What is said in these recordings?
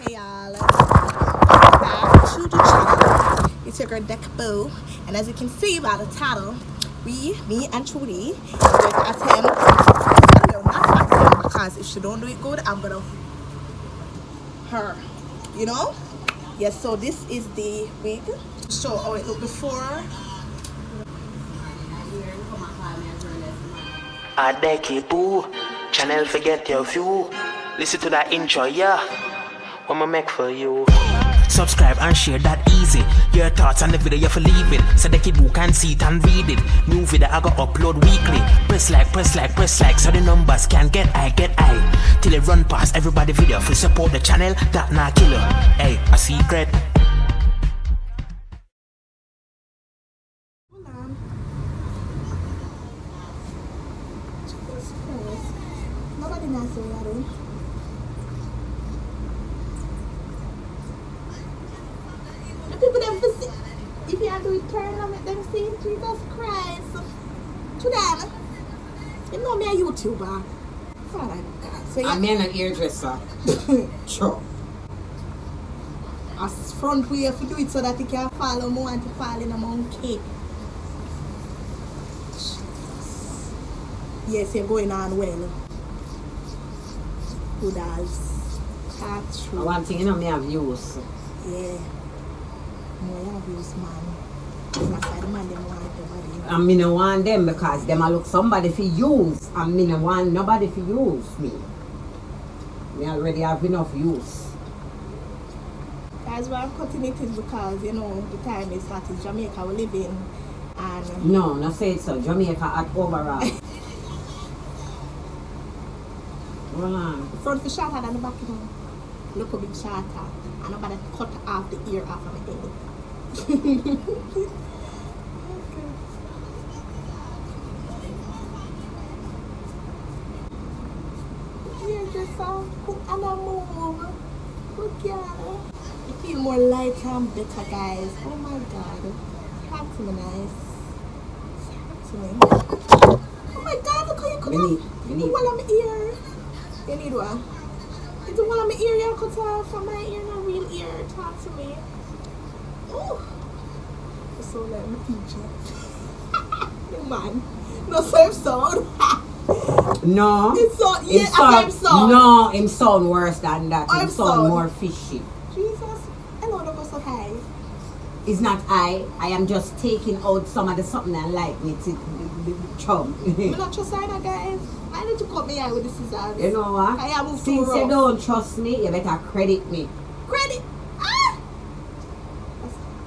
Hey y'all, welcome back to the channel. It's your girl Deck Boo, and as you can see by the title, me and Trudy, will attempt. No, not attempt, because if she don't do it good, I'm gonna her. You know? Yes. So this is the wig. So how it look before. A decade boo, channel forget your view. Listen to that intro, yeah. What I make for you. Subscribe and share that easy. Your thoughts on the video you for leave it. So the kid who can see it and read it. New video I go upload weekly. Press like, so the numbers can get high. Till it run past everybody video. For support the channel, that not killer. Hey, a secret. Nobody knows what I do. The people them for see. If you have to return them, let them see Jesus Christ. Today, you know me a YouTuber. Father God. So I'm an hairdresser. Sure. As front way if you do it so that you can follow more and to fall in a monkey. Yes, you're going on well. Good as. That's true. One thing you know, me have views. Yeah. More views, man. That's why the man them want everybody. And me no want them because them a look somebody for use. And me no want nobody for use me. Me already have enough use. That's why I'm cutting it is because, you know, the time is hot. It's Jamaica we live in. And No say it so. Jamaica at overall. Hold on. the front for shorter than the back, you know. Look a bit shorter. And nobody cut off the ear off of my head. You're just so cool and I move. Good girl. You feel more lighter and better, guys. Oh my god. Talk to me nice. Talk to me. Oh my god, look how you cut off You need one of my ear. You need what? It's one of my ear you cut off from my ear, no real ear. Talk to me. Oh. So let me teach you. Man. No same sound. No. It's so Him same sound. No, him sound worse than that. Oh, Him him sound sound. more fishy. Jesus. Hello, don't go so high. It's not I am just taking out some of the something I like me to chum. I'm not trust either, guys. I need to cut my eye with the scissors. You know what? I am too Since you rough. don't trust me, you better credit me. Credit. Ah!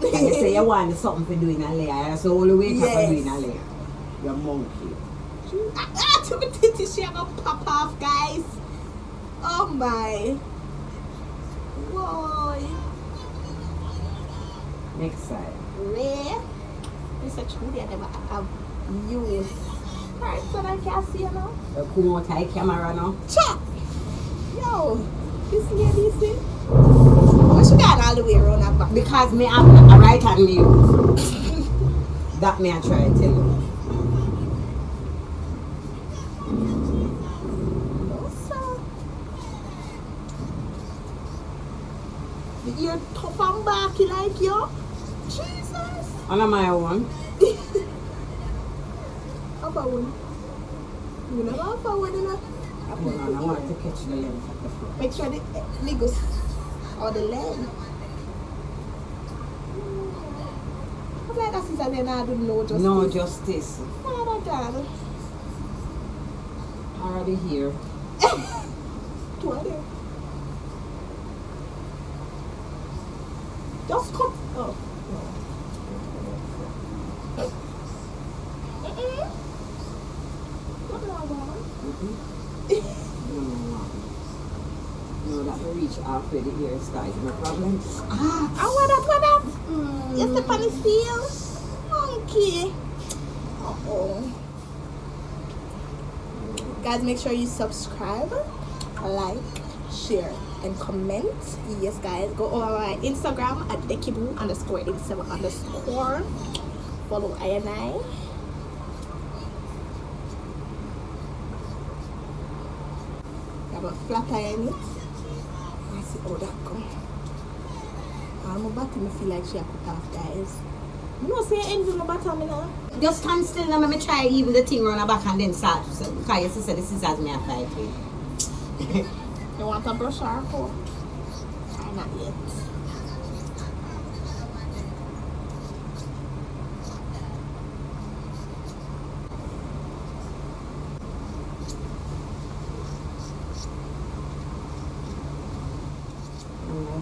You say you want something for doing a layer. That's the only way Yes. for doing a layer. You're monkey. To my titty, she gonna pop off, guys. Oh my. Whoa. Next side. Rare. It's a truly I never have used. Alright, so I can see you now. The Kumota camera now. Chop! Yo, this lady, see? What she got all the way around her back? Because me have a right hand me use. That me I try to tell you. No, sir. The ear tough and backy like you. Jesus. On my own. Upper one. You know upper one, you know? I want to catch the length of the foot. Make sure the legos or the leg. I'm like that sister then I don't know justice. No justice. Oh my god. Already here. Two of them. Just cut. Oh. No, that will reach after the ear start. No problem. I want that. You step on his heel. Monkey. Uh-oh. Guys, make sure you subscribe, like, share, and comment. Yes, guys. Go over my Instagram at dekibu_87_. Follow I&I. I have a flat iron it. Let's see how that goes. God, my bottom I feel like she a cut off, guys. You know, say envy my bottom, you know? Just stand still and let me try even the thing around the back and then start. Because your sister, the scissors me a fight with. You want a brush or a comb? Or not yet.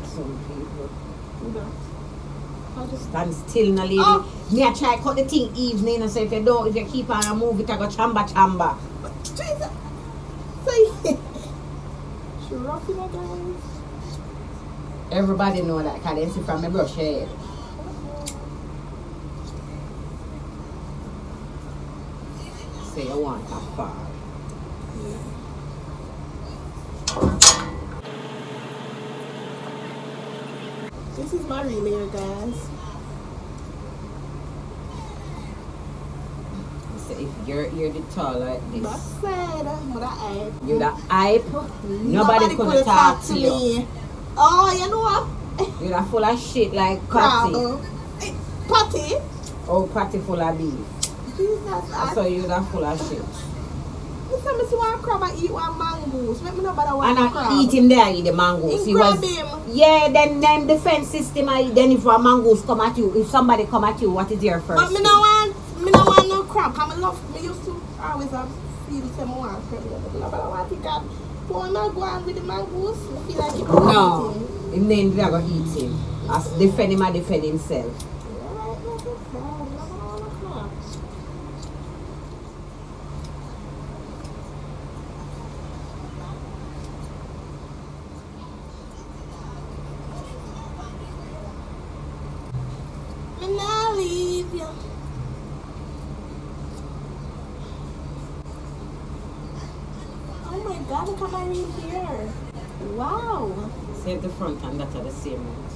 Some people. I'll just Stand still, no lady. Oh. Me I try cut the thing evening and say if you keep on and move it, I go chamba. Jesus. Say she rough in her, guys. Everybody know that because they see from my brush head. Say you want a far. This is my real hair, guys. So if your ear the tall like But this, said, but I you the hype, nobody could could talk to you. me. Oh, you know what? You the full of shit like Patty. Patty? Oh, Patty full of beef. Jesus. So you the full of shit. You tell me see one crab and eat one mangoes. Make me know about one And crab. I eat him there, eat the mangoes. He grab him. Yeah, then defense system, then if a mangoes come at you, if somebody come at you, what is your first But me thing? no want no crab. I love, me used to always have feel say I want crab. But I want to get, for now go on with the mangoes, I feel like you can No, eat him. him then we are going to eat him. As defend him, I defend himself. Alright, no crab. I don't want no crab. Me nah leave you. Oh my God, look at my real hair. Wow. Save the front and that are the same ones.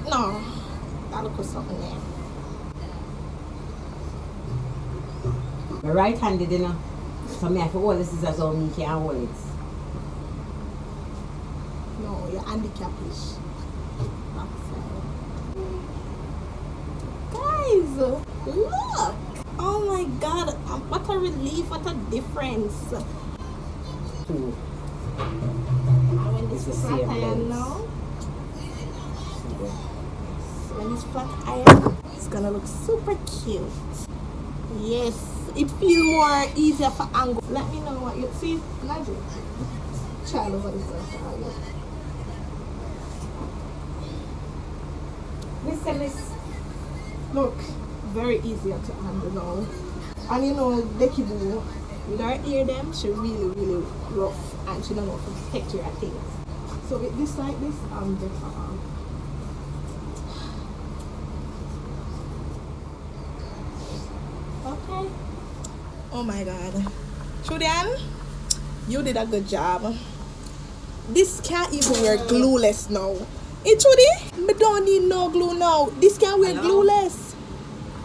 No, that look something there. My right handed, you know. So me have to hold the scissors on me, can't hold it. No, you're handicappish. Guys, look! Oh my God, what a relief, what a difference. Two. When It's this the flat same iron length. now, when this flat iron, it's gonna look super cute. Yes, it feels more easier for angle. Let me know what you see. Magic. Child over this one. Miss. Look, very easier to handle now. And you know, Becky Boo, with her ear them, she really rough and she don't know how to protect her things. So with this like this, I'm better. Okay. Oh my God. Julian, you did a good job. This can't even wear glueless now. Hey Trudy, me don't need no glue now. This can't wear Hello? glueless.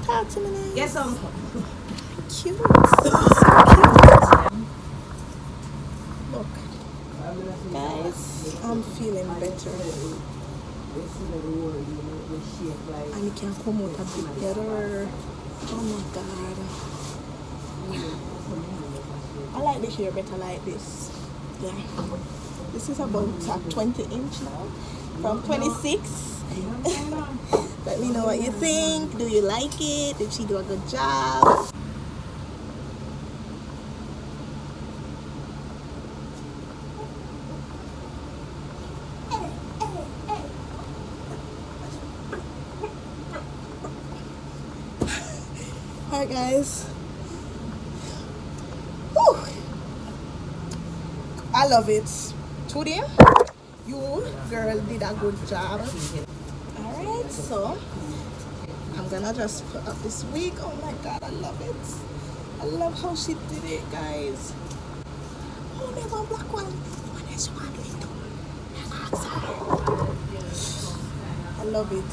Talk to me now. Yes, uncle. Cute. So cute. Look, guys, I'm feeling better. And it can come out a bit better. Oh my God. I like the hair better like this. Yeah. This is about a 20 inch now. From 26. Let me know what you think. Do you like it? Did she do a good job? Alright guys. Whew. I love it. Trudy, you girl did a good job. Alright, so I'm gonna just put up this wig. Oh my God, I love it. I love how she did it, guys. Oh, there's a black one. What is one little? I love it.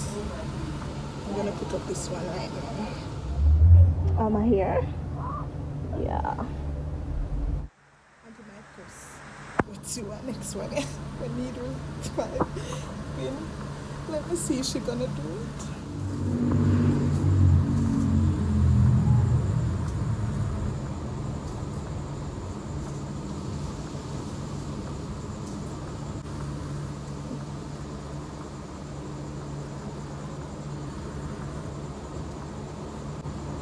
I'm gonna put up this one right now. On my hair. Yeah. Onto my purse. What's your next one? We need to find. Let me see if she's gonna do it.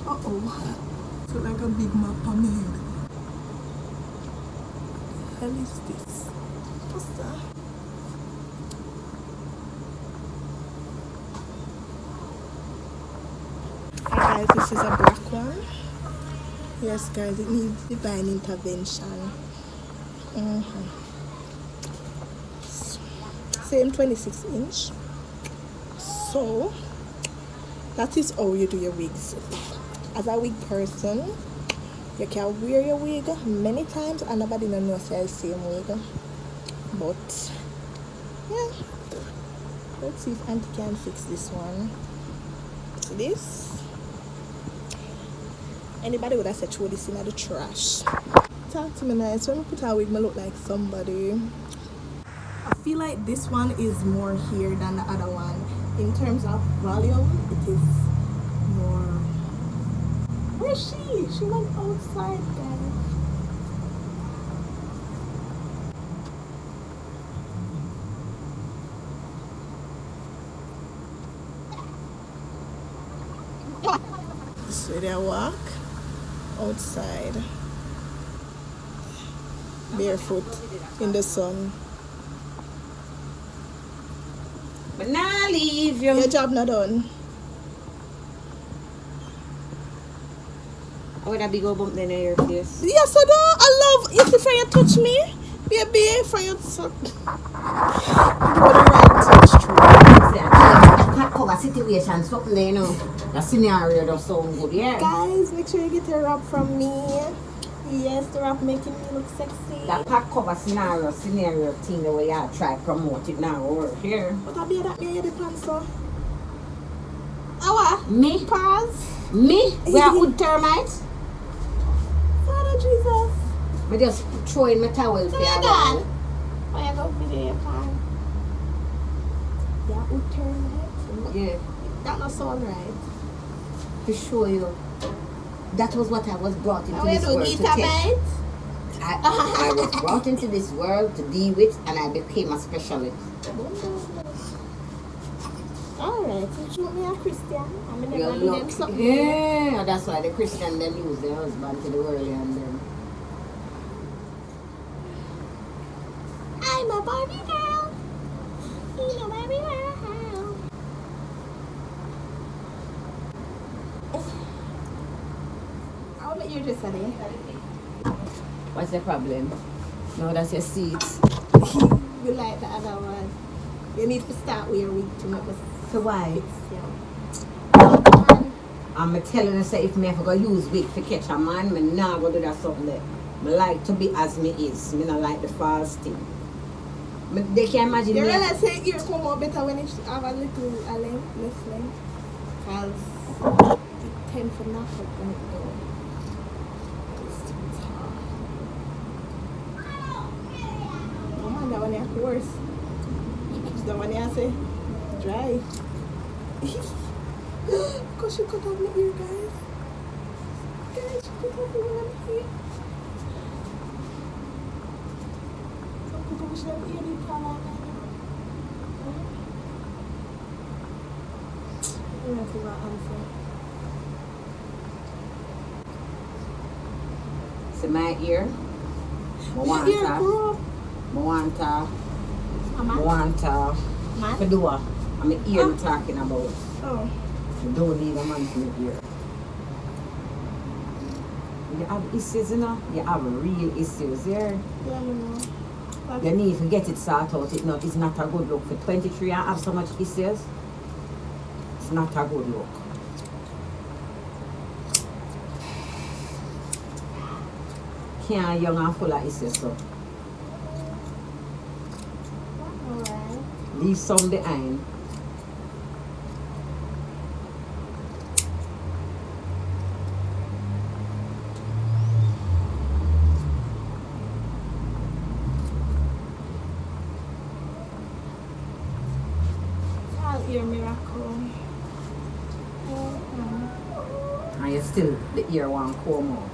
Uh-oh. It's like a big map on my head. What the hell is this? What's that? Hi guys, this is a black one. Yes guys, it needs divine intervention. Same 26-inch. So that is how you do your wigs. As a wig person, you can wear your wig many times and nobody knows it's the same wig. But yeah, let's see if Auntie can fix this one. See this? Anybody would have said throw this in the trash. Talk to me nice. When I put a wig, I look like somebody. I feel like this one is more here than the other one. In terms of volume, it is more. Where's she? She went outside, guys. So they walk outside barefoot in the sun. But now leave you. Your job not done. I would have big old bump then in your face. Yes, I know. I love you. See, for you touch me, baby, for you to. You would right touch true. That cover situation, something there, you know. The scenario does sound good, yeah. Guys, make sure you get a wrap from me. Yes, the wrap making me look sexy. That pack cover scenario thing the way I try to promote it now over here. But I'll be that me the pants so. Awa. Me? Pause. Me? We are good termites? Father Jesus. I just throw in my towel for So you. you're done. Why you go video your pan? Yeah, would turn right. Yeah. That not sound right. To show you. That was what I was brought into Now this we do world to guitar test. bite. I was brought into this world to deal with, and I became a specialist. Alright, so shoot me a Christian. I'm in You're the them lucky. something. Yeah, that's why the Christian them use their husband to the world and them. I'm a Barbie girl. You know Barbie girl. I'll let you just say it. What's the problem? No, that's your seat. You like the other one. You need to start with your wig to make us So why? fix you. I'm telling you, say if me ever go use wig to catch a man, me nah go do that something there. Me like to be as me is. Me not like the false thing. They can imagine You me. realize your ear come out better when it have a little length, less length? Because it tends to knock up when it goes. It's too tall. Oh man, that one is worse. That one I say dry. Because she cut off my ear, guys. Guys, she cut off my ear. Some people wish they have ear deep color. I'm going to figure out answer. See my ear? Your ear grew up. Man? Fedua. I'm an ear I'm talking about. Oh. You don't need a man to make ear. You have issues, you know? You have real issues here. Yeah, you know. But You need to get it sorted out. It's not a good look. For 23 and have so much issues, it's not a good look. Can't young and full of issues, so. alright. Leave some behind. Charlie. ear miracle. And you still the ear one comb out.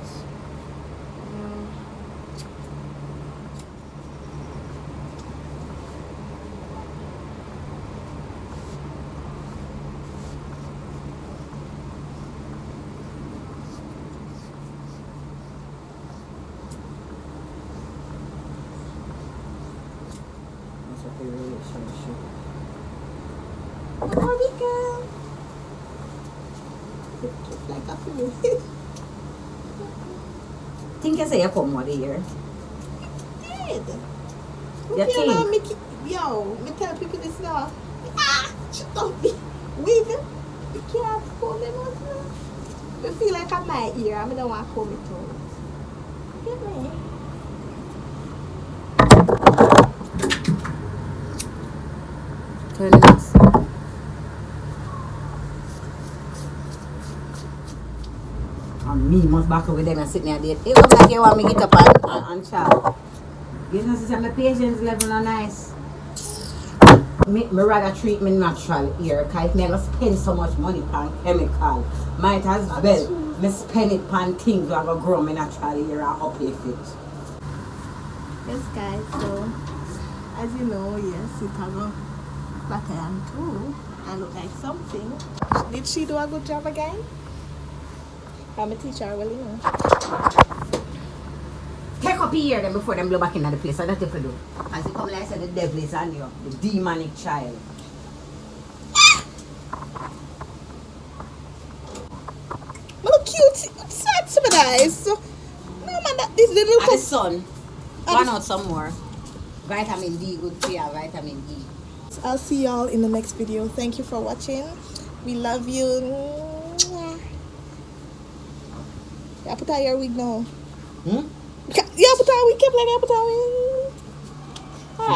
That's what the relationship. Oh, we go. Just like a fool. Think you say you come over here. Did. You You know, think? yo, me tell people this now. Ah, shut up, wig. You can't pull them out now. I feel like I'm my ear. I don't want to pull it out. Get me. Turn this. And me must back up with them and sit there and date. It looks like you want me to get up and chat. You know, since my patience level are nice. Me rather treat me natural here, because if me go spend so much money on chemical, might as well me spend it on things that go grow me natural here and uplift it. Yes, guys, so as you know, yes, it has a pattern too. I look like something. Did she do a good job again? I'm a teacher, well, you know. Take up here then before them blow back into the place. So that's what you do. As you come like I said, the devil is on you, the demonic child. Look cute. What's that civilized? No man, that this little And the sun, run out some more. Vitamin D, good for you, vitamin D. I'll see y'all in the next video. Thank you for watching. We love you. Yeah, put on your wig now. Hmm? Yeah, put on wig. Keep like put on wig.